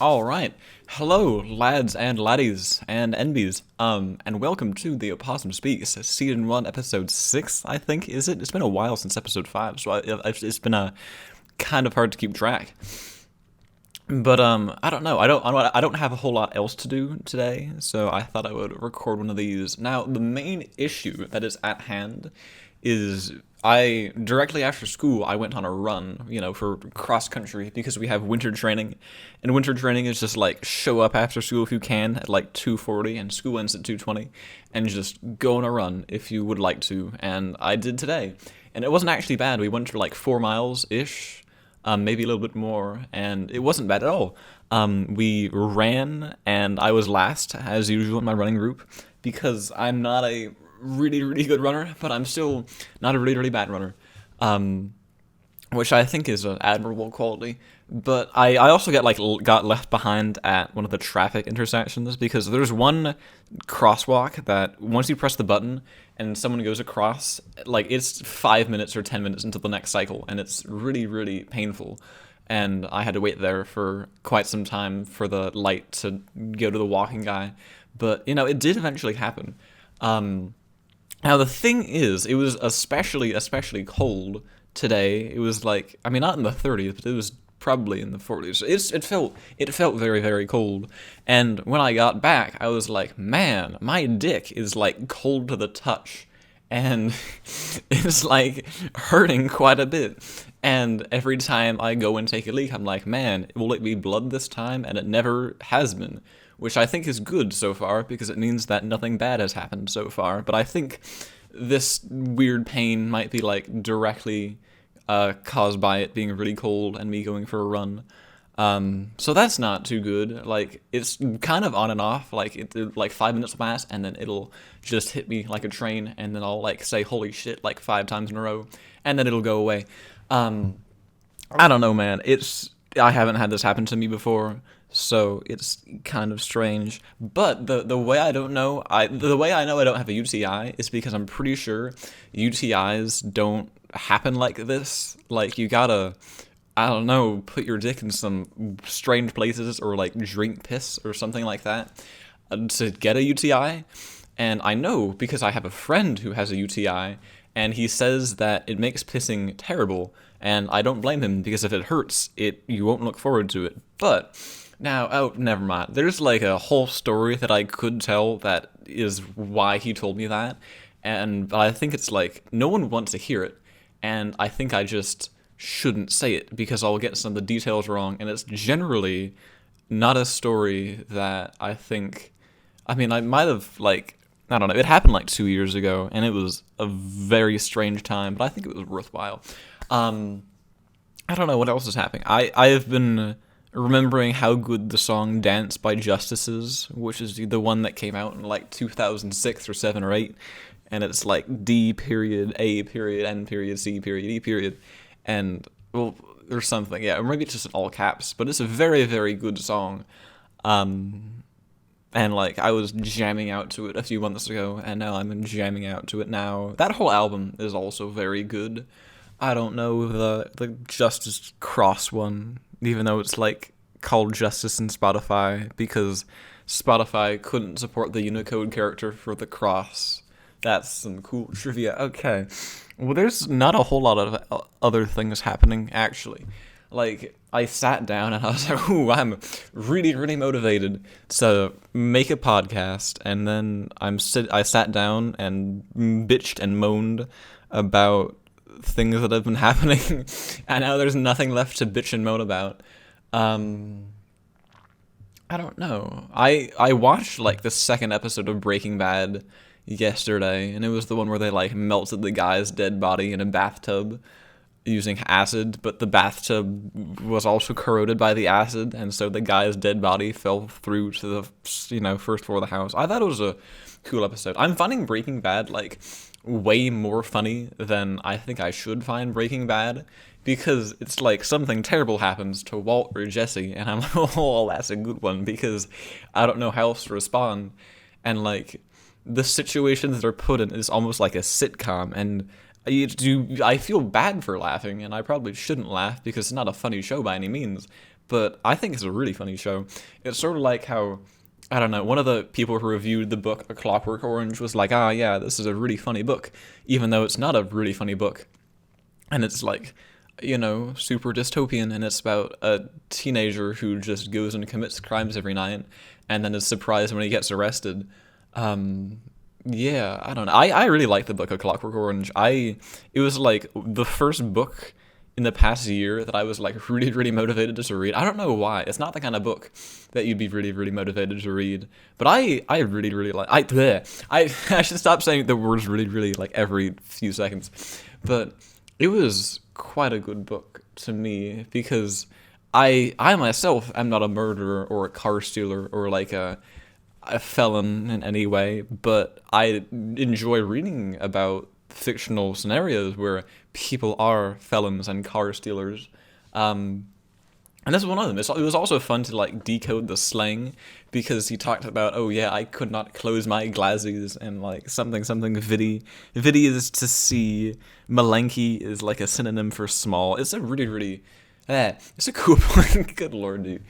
All right. Hello, lads and laddies and NBs. And welcome to the Opossum Speaks, season 1, episode 6, I think, is it? It's been a while since episode 5, so it's been kind of hard to keep track. But I don't know. I don't have a whole lot else to do today, so I thought I would record one of these. Now, the main issue that is at hand is I directly after school I went on a run, for cross country because we have winter training, and winter training is just like show up after school if you can at like 2:40 and school ends at 2:20, and just go on a run if you would like to. And I did today, and it wasn't actually bad. We went for like 4 miles ish, maybe a little bit more, and it wasn't bad at all. We ran, and I was last as usual in my running group because I'm not a really, really good runner, but I'm still not a really, really bad runner, which I think is an admirable quality. But I also got left behind at one of the traffic intersections because there's one crosswalk that once you press the button and someone goes across, like it's 5 minutes or 10 minutes until the next cycle, and it's really, really painful. And I had to wait there for quite some time for the light to go to the walking guy, but it did eventually happen. Now the thing is, it was especially cold today. It was like, I mean, not in the 30s, but it was probably in the 40s. It felt very, very cold. And when I got back, I was like, man, my dick is like cold to the touch, and it's like hurting quite a bit. And every time I go and take a leak, I'm like, man, will it be blood this time? And it never has been, which I think is good so far because it means that nothing bad has happened so far. But I think this weird pain might be like directly caused by it being really cold and me going for a run. So that's not too good. Like, it's kind of on and off. Like 5 minutes will pass, and then it'll just hit me like a train, and then I'll like say holy shit like 5 times in a row, and then it'll go away. I don't know, man. I haven't had this happen to me before, so it's kind of strange. But the way I don't know, the way I know I don't have a UTI is because I'm pretty sure UTIs don't happen like this. Like, you gotta, I don't know, put your dick in some strange places or like drink piss or something like that to get a UTI. And I know because I have a friend who has a UTI, and he says that it makes pissing terrible, and I don't blame him because if it hurts, you won't look forward to it. But now, oh, never mind. There's like a whole story that I could tell that is why he told me that, but I think it's like no one wants to hear it, and I think I just shouldn't say it because I'll get some of the details wrong, and it's generally not a story that I think. I mean, I might have I don't know. It happened like 2 years ago, and it was a very strange time, but I think it was worthwhile. I don't know what else is happening. I have been remembering how good the song "Dance" by Justice is, which is the one that came out in like 2006 or 7 or 8, and it's like D period A period N period C period E period, and well, or something. Yeah, or maybe it's just in all caps, but it's a very, very good song. And like I was jamming out to it a few months ago, and now I'm jamming out to it now. That whole album is also very good. I don't know the Justice Cross one, even though it's like called Justice in Spotify because Spotify couldn't support the Unicode character for the cross. That's some cool trivia. Okay. Well, there's not a whole lot of other things happening, actually. Like, I sat down and I was like, ooh, I'm really, really motivated to make a podcast. And then I sat down and bitched and moaned about things that have been happening. And now there's nothing left to bitch and moan about. I don't know. I watched, like, the second episode of Breaking Bad yesterday, and it was the one where they, like, melted the guy's dead body in a bathtub using acid, but the bathtub was also corroded by the acid, and so the guy's dead body fell through to the first floor of the house. I thought it was a cool episode. I'm finding Breaking Bad like way more funny than I think I should find Breaking Bad, because it's like something terrible happens to Walt or Jesse, and I'm like, oh, that's a good one, because I don't know how else to respond, and like the situations they're put in is almost like a sitcom, and I feel bad for laughing, and I probably shouldn't laugh because it's not a funny show by any means, but I think it's a really funny show. It's sort of like how, I don't know, one of the people who reviewed the book A Clockwork Orange was like, ah, yeah, this is a really funny book, even though it's not a really funny book. And it's like, super dystopian, and it's about a teenager who just goes and commits crimes every night, and then is surprised when he gets arrested. Yeah, I don't know. I really like the book of Clockwork Orange. It was like the first book in the past year that I was like really, really motivated to read. I don't know why. It's not the kind of book that you'd be really, really motivated to read. But I really, really like. I should stop saying the words really, really like every few seconds. But it was quite a good book to me because I myself am not a murderer or a car stealer or like a felon in any way, but I enjoy reading about fictional scenarios where people are felons and car stealers. And this is one of them. It was also fun to like decode the slang because he talked about, oh yeah, I could not close my glasses and like something viddy. Viddy is to see. Malenki is like a synonym for small. It's a really, really, it's a cool point. Good lord, dude.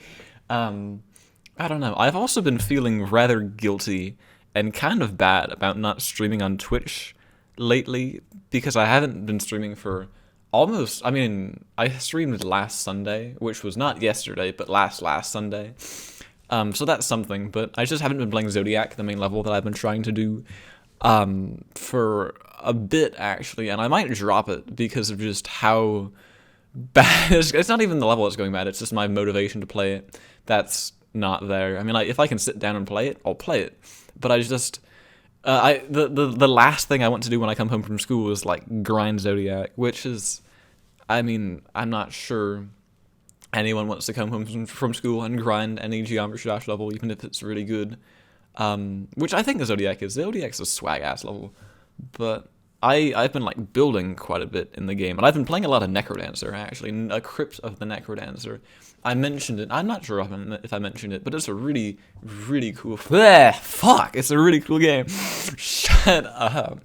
I don't know. I've also been feeling rather guilty and kind of bad about not streaming on Twitch lately because I haven't been streaming for almost, I mean, I streamed last Sunday, which was not yesterday, but last Sunday. So that's something, but I just haven't been playing Zodiac, the main level that I've been trying to do, for a bit, actually, and I might drop it because of just how bad, it's not even the level that's going bad, it's just my motivation to play it that's not there. I mean, like, if I can sit down and play it, I'll play it, but I just, the last thing I want to do when I come home from school is like grind Zodiac, which is, I mean, I'm not sure anyone wants to come home from school and grind any Geometry Dash level, even if it's really good. Which I think the Zodiac is. Zodiac's a swag ass level, but I've been like building quite a bit in the game, and I've been playing a lot of Necrodancer actually, a Crypt of the Necrodancer. I mentioned it. I'm not sure if I mentioned it, but it's a really, really cool. Fuck! It's a really cool game. Shut up.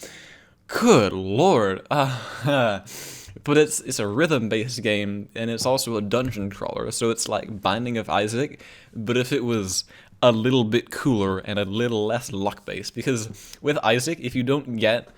Good lord. But it's a rhythm-based game, and it's also a dungeon crawler. So it's like Binding of Isaac, but if it was a little bit cooler and a little less luck-based. Because with Isaac, if you don't get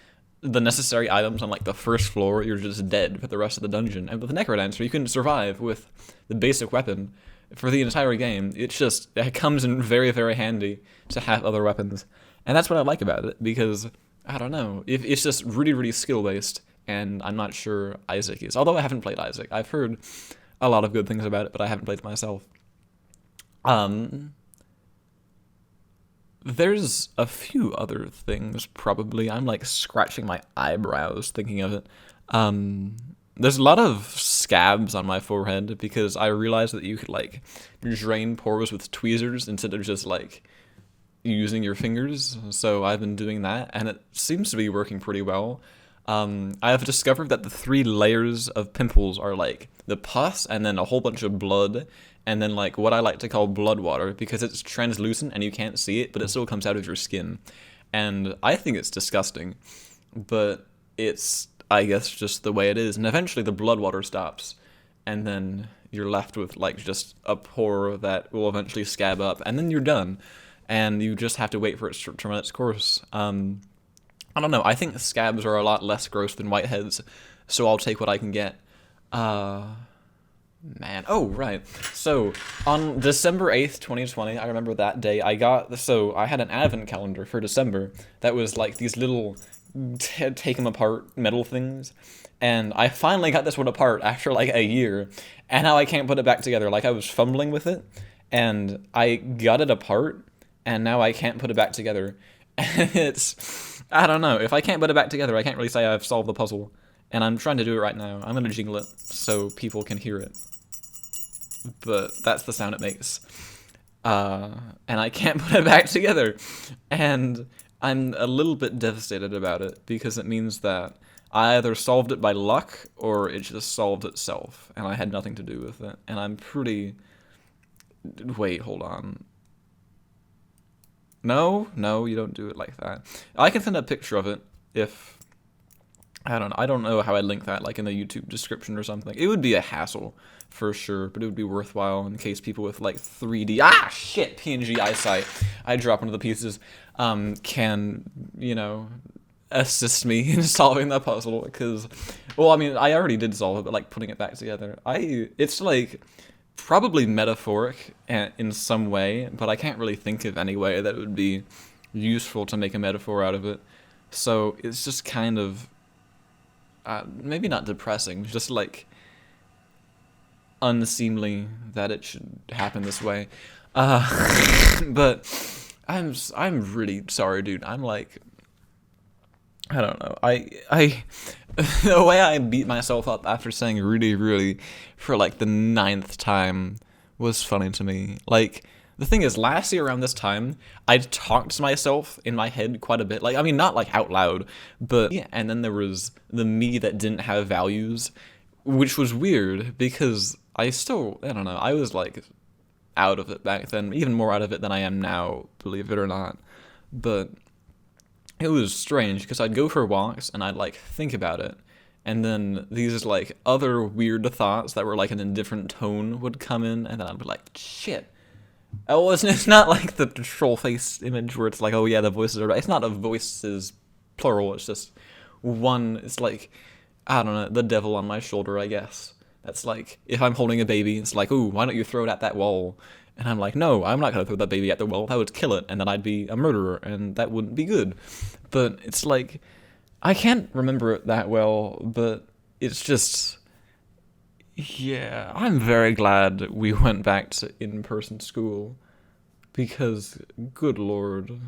the necessary items on like the first floor, you're just dead for the rest of the dungeon. And with Necrodancer, you can survive with the basic weapon for the entire game. It comes in very, very handy to have other weapons. And that's what I like about it, because, I don't know, it's just really, really skill-based, and I'm not sure Isaac is. Although I haven't played Isaac. I've heard a lot of good things about it, but I haven't played it myself. There's a few other things, probably. I'm, like, scratching my eyebrows thinking of it. There's a lot of scabs on my forehead because I realized that you could, like, drain pores with tweezers instead of just, like, using your fingers. So I've been doing that, and it seems to be working pretty well. I have discovered that the 3 layers of pimples are, like, the pus and then a whole bunch of blood, and then, like, what I like to call blood water, because it's translucent and you can't see it, but it still comes out of your skin. And I think it's disgusting, but it's, I guess, just the way it is. And eventually the blood water stops, and then you're left with, like, just a pore that will eventually scab up, and then you're done. And you just have to wait for it to run its course. I don't know, I think scabs are a lot less gross than whiteheads, so I'll take what I can get. Man. Oh, right. So, on December 8th, 2020, I remember that day, I had an advent calendar for December that was like these little take them apart metal things, and I finally got this one apart after like a year, and now I can't put it back together. Like, I was fumbling with it, and I got it apart, and now I can't put it back together. It's, I don't know, if I can't put it back together, I can't really say I've solved the puzzle, and I'm trying to do it right now. I'm gonna jingle it so people can hear it, but that's the sound it makes, and I can't put it back together, and I'm a little bit devastated about it, because it means that I either solved it by luck, or it just solved itself, and I had nothing to do with it, and I'm pretty... Wait, hold on. No, you don't do it like that. I can send a picture of it if I don't know how I'd link that, like in the YouTube description or something. It would be a hassle for sure, but it would be worthwhile in case people with like 3D PNG eyesight, I drop one of the pieces, can, you know, assist me in solving that puzzle. Because, well, I mean, I already did solve it, but like putting it back together, it's like probably metaphoric in some way, but I can't really think of any way that would be useful to make a metaphor out of it. So it's just kind of maybe not depressing, just like unseemly that it should happen this way. But I'm really sorry, dude. I'm like, I don't know. I the way I beat myself up after saying really, really for like the 9th time was funny to me. Like, the thing is, last year around this time, I'd talked to myself in my head quite a bit. Like, I mean, not like out loud, but yeah. And then there was the me that didn't have values, which was weird because I don't know, I was like out of it back then, even more out of it than I am now, believe it or not. But it was strange because I'd go for walks and I'd like think about it. And then these like other weird thoughts that were like in a different tone would come in, and then I'd be like, shit. Oh, it's not like the troll face image where it's like, oh yeah, the voices are right. It's not a voices plural. It's just one. It's like, I don't know, the devil on my shoulder, I guess. That's like, if I'm holding a baby, it's like, ooh, why don't you throw it at that wall? And I'm like, no, I'm not going to throw that baby at the wall. That would kill it, and then I'd be a murderer, and that wouldn't be good. But it's like, I can't remember it that well, but it's just, yeah, I'm very glad we went back to in-person school, because, good lord.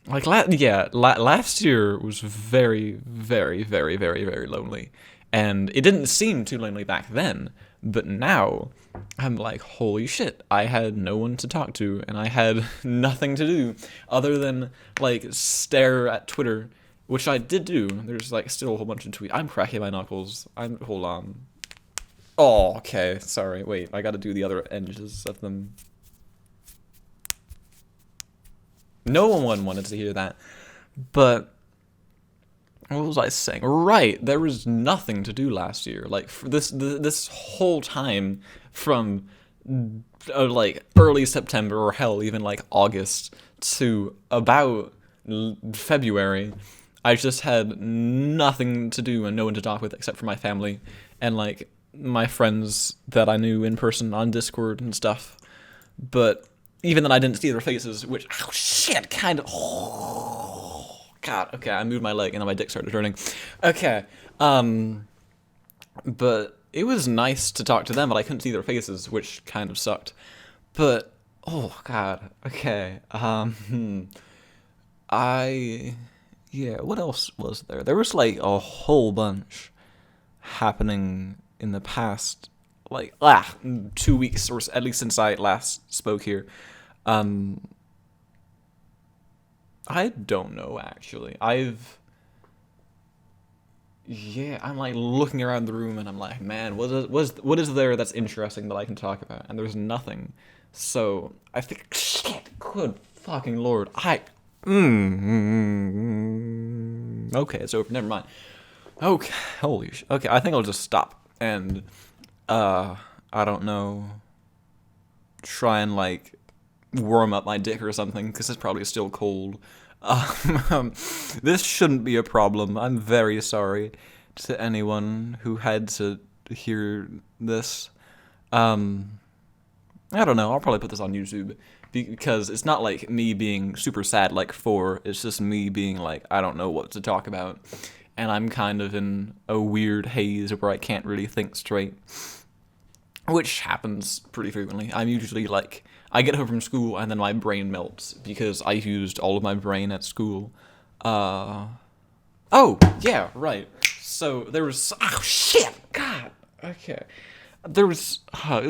Like, last year was very, very, very, very, very lonely. And it didn't seem too lonely back then, but now, I'm like, holy shit, I had no one to talk to, and I had nothing to do other than, like, stare at Twitter, which I did do. There's, like, still a whole bunch of tweets. I'm cracking my knuckles. Hold on. Oh, okay, sorry, wait, I gotta do the other edges of them. No one wanted to hear that, but what was I saying? Right, there was nothing to do last year. Like, for this whole time from like early September, or hell, even like August to about February, I just had nothing to do and no one to talk with except for my family and like my friends that I knew in person on Discord and stuff. But even then, I didn't see their faces, which, oh shit, kind of. Oh, God, okay, I moved my leg and then my dick started turning. Okay, but it was nice to talk to them, but I couldn't see their faces, which kind of sucked. But, oh God, okay, yeah, what else was there? There was like a whole bunch happening in the past, like, 2 weeks, or at least since I last spoke here. I don't know, actually. I'm like looking around the room and I'm like, man, what is there that's interesting that I can talk about? And there's nothing. So I think, shit, good fucking lord, okay, it's over. Never mind. Okay, holy shit. Okay, I think I'll just stop and I don't know, try and like warm up my dick or something, because it's probably still cold. This shouldn't be a problem. I'm very sorry to anyone who had to hear this. I don't know, I'll probably put this on YouTube, because it's not like me being super sad like 4, it's just me being like, I don't know what to talk about, and I'm kind of in a weird haze where I can't really think straight, which happens pretty frequently. I'm usually like, I get home from school and then my brain melts because I used all of my brain at school. Oh, yeah, right. So there was, oh shit, God, okay. There was,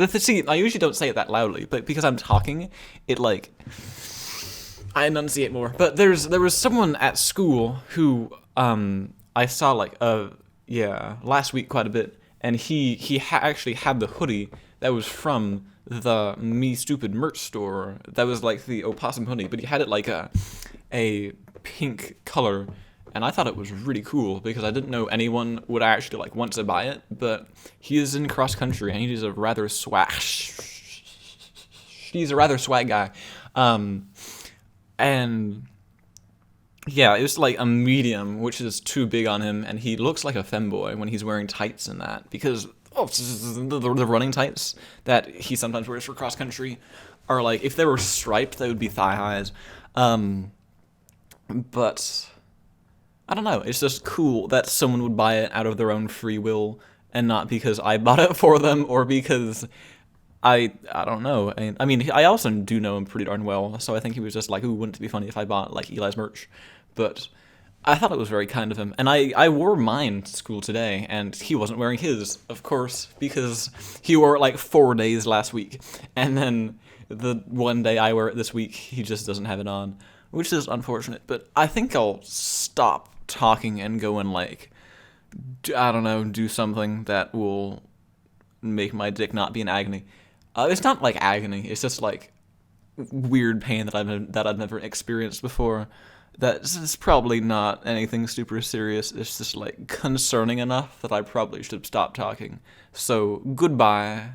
see, I usually don't say it that loudly, but because I'm talking, it like, I enunciate more. But there was someone at school who, I saw like, last week quite a bit, and he actually had the hoodie that was from the Me Stupid merch store. That was like the Opossum hoodie, but he had it like a pink color, and I thought it was really cool because I didn't know anyone would actually like want to buy it. But he is in cross country, and he's a rather swag. He's a rather swag guy, and yeah, it was like a medium, which is too big on him, and he looks like a femboy when he's wearing tights in that because the running tights that he sometimes wears for cross country are like, if they were striped, they would be thigh highs. But I don't know. It's just cool that someone would buy it out of their own free will and not because I bought it for them or because I don't know. I mean, I also do know him pretty darn well, so I think he was just like, ooh, wouldn't it be funny if I bought like Eli's merch? But I thought it was very kind of him. And I wore mine to school today, and he wasn't wearing his, of course, because he wore it like 4 days last week. And then the one day I wear it this week, he just doesn't have it on, which is unfortunate. But I think I'll stop talking and go and like, I don't know, do something that will make my dick not be in agony. It's not like agony. It's just like weird pain that I've never experienced before. That's probably not anything super serious. It's just like concerning enough that I probably should stop talking. So goodbye.